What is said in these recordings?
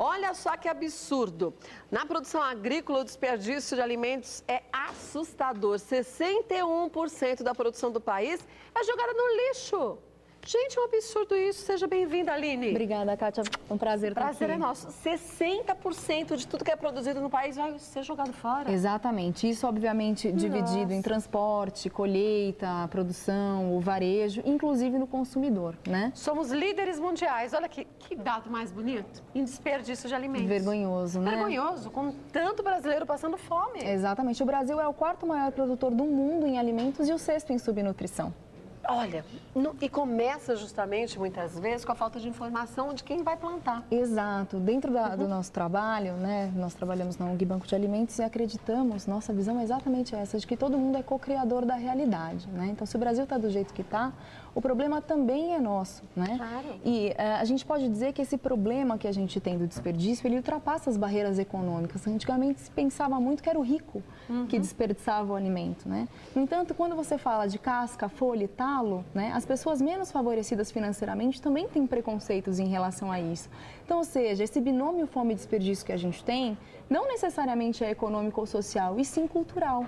Olha só que absurdo. Na produção agrícola, o desperdício de alimentos é assustador. 61% da produção do país é jogada no lixo. Gente, é um absurdo isso. Seja bem-vinda, Aline. Obrigada, Kátia. É um prazer estar aqui. Prazer é nosso. 60% de tudo que é produzido no país vai ser jogado fora. Exatamente. Isso, obviamente, dividido em transporte, colheita, produção, o varejo, inclusive no consumidor, né? Somos líderes mundiais. Olha que dado mais bonito. Em desperdício de alimentos. Vergonhoso, né? Vergonhoso, com tanto brasileiro passando fome. Exatamente. O Brasil é o quarto maior produtor do mundo em alimentos e o sexto em subnutrição. Olha, e começa justamente, muitas vezes, com a falta de informação de quem vai plantar. Exato. Dentro do nosso trabalho, né, nós trabalhamos na ONG Banco de Alimentos e acreditamos, nossa visão é exatamente essa, de que todo mundo é co-criador da realidade, né? Então, se o Brasil está do jeito que está, o problema também é nosso, né? Claro. E a gente pode dizer que esse problema que a gente tem do desperdício, ele ultrapassa as barreiras econômicas. Antigamente se pensava muito que era o rico que desperdiçava o alimento, né? No entanto, quando você fala de casca, folha e talo, né, as pessoas menos favorecidas financeiramente também têm preconceitos em relação a isso. Então, ou seja, esse binômio fome e desperdício que a gente tem, não necessariamente é econômico ou social, e sim cultural.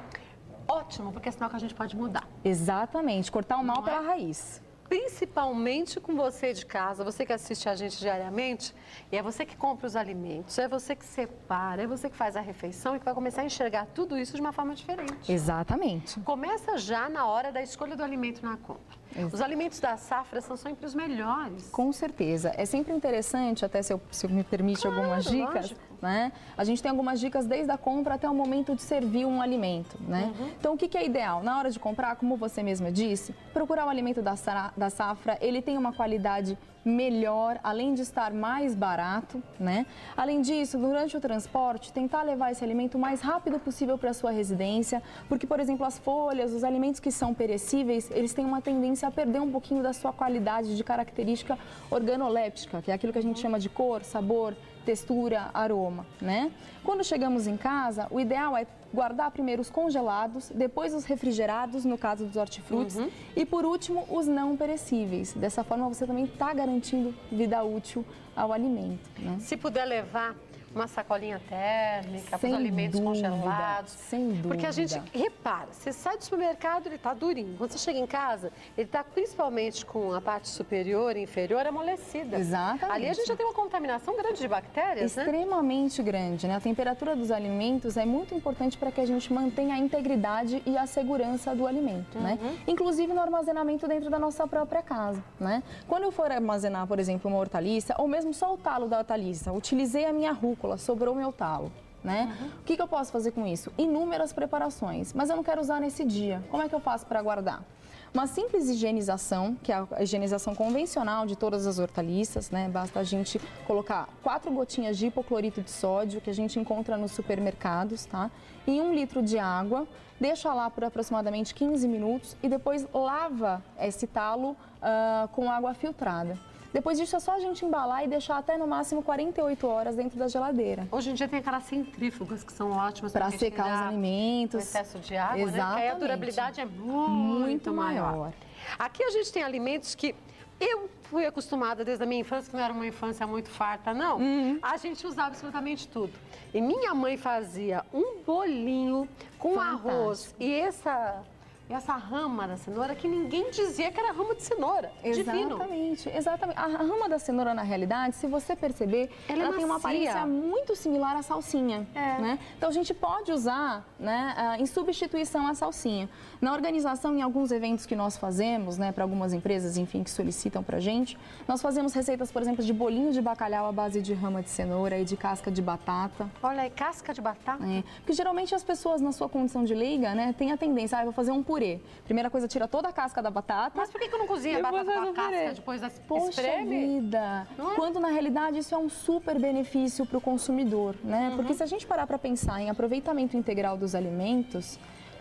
Ótimo, porque é sinal que a gente pode mudar. Exatamente, cortar o mal pela raiz. Principalmente com você de casa, você que assiste a gente diariamente, e é você que compra os alimentos, é você que separa, é você que faz a refeição e que vai começar a enxergar tudo isso de uma forma diferente. Exatamente. Começa já na hora da escolha do alimento na compra. Os alimentos da safra são sempre os melhores. Com certeza. É sempre interessante, até se me permite algumas dicas, né? A gente tem algumas dicas desde a compra até o momento de servir um alimento, né? Então, o que é ideal? Na hora de comprar, como você mesma disse, procurar o alimento da safra, ele tem uma qualidade melhor, além de estar mais barato, né? Além disso, durante o transporte, tentar levar esse alimento o mais rápido possível para a sua residência, porque, por exemplo, as folhas, os alimentos que são perecíveis, eles têm uma tendência a perder um pouquinho da sua qualidade de característica organoléptica, que é aquilo que a gente chama de cor, sabor, textura, aroma, né? Quando chegamos em casa, o ideal é guardar primeiro os congelados, depois os refrigerados, no caso dos hortifrutis, e por último os não perecíveis. Dessa forma você também está garantindo vida útil ao alimento, né? Se puder levar uma sacolinha térmica para os alimentos congelados. Sem dúvida. Porque a gente, repara, você sai do supermercado, ele está durinho. Quando você chega em casa, ele está principalmente com a parte superior e inferior amolecida. Exatamente. Ali a gente já tem uma contaminação grande de bactérias, né? Extremamente grande, né? A temperatura dos alimentos é muito importante para que a gente mantenha a integridade e a segurança do alimento, né? Inclusive no armazenamento dentro da nossa própria casa, né? Quando eu for armazenar, por exemplo, uma hortaliça, ou mesmo só o talo da hortaliça, utilizei a minha rúcula, sobrou meu talo, né? O que eu posso fazer com isso? Inúmeras preparações, mas eu não quero usar nesse dia. Como é que eu faço para guardar? Uma simples higienização, que é a higienização convencional de todas as hortaliças, né? Basta a gente colocar 4 gotinhas de hipoclorito de sódio, que a gente encontra nos supermercados, tá? Em 1 litro de água, deixa lá por aproximadamente 15 minutos e depois lava esse talo com água filtrada. Depois disso é só a gente embalar e deixar até no máximo 48 horas dentro da geladeira. Hoje em dia tem aquelas centrífugas que são ótimas para secar os alimentos. O excesso de água, exatamente, né? Porque aí a durabilidade é muito maior. Aqui a gente tem alimentos que eu fui acostumada desde a minha infância, que não era uma infância muito farta, não. A gente usava absolutamente tudo. E minha mãe fazia um bolinho com arroz e essa rama da cenoura que ninguém dizia que era rama de cenoura. Exatamente, exatamente. A rama da cenoura, na realidade, se você perceber, ela tem uma aparência muito similar à salsinha, né? Então, a gente pode usar, né, em substituição à salsinha. Na organização, em alguns eventos que nós fazemos, né, para algumas empresas, enfim, que solicitam pra gente, nós fazemos receitas, por exemplo, de bolinho de bacalhau à base de rama de cenoura e de casca de batata. Olha aí, casca de batata? Porque geralmente as pessoas, na sua condição de leiga, né, têm a tendência, eu vou fazer um purê. Primeira coisa, tira toda a casca da batata. Mas por que eu não cozinho a batata com a casca depois da espreme? Poxa vida! Quando, na realidade, isso é um super benefício para o consumidor, né? Porque se a gente parar para pensar em aproveitamento integral dos alimentos,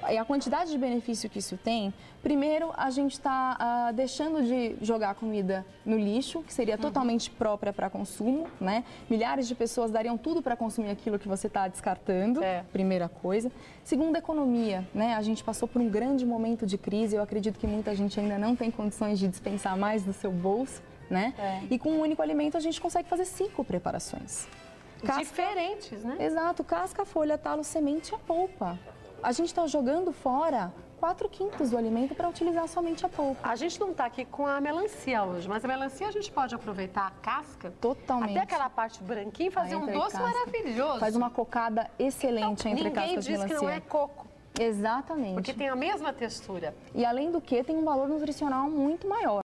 e a quantidade de benefício que isso tem, primeiro a gente está deixando de jogar comida no lixo, que seria totalmente própria para consumo, né? Milhares de pessoas dariam tudo para consumir aquilo que você está descartando, primeira coisa. Segunda, economia, né? A gente passou por um grande momento de crise, eu acredito que muita gente ainda não tem condições de dispensar mais do seu bolso, né? E com um único alimento a gente consegue fazer 5 preparações. diferentes, né? Exato, casca, folha, talo, semente e a polpa. A gente está jogando fora 4/5 do alimento para utilizar somente a polpa. A gente não está aqui com a melancia hoje, mas a melancia a gente pode aproveitar a casca. Totalmente. Até aquela parte branquinha e fazer um doce maravilhoso. Faz uma cocada excelente então, entre cascas de melancia. Ninguém diz que não é coco. Exatamente. Porque tem a mesma textura. E além do que, tem um valor nutricional muito maior.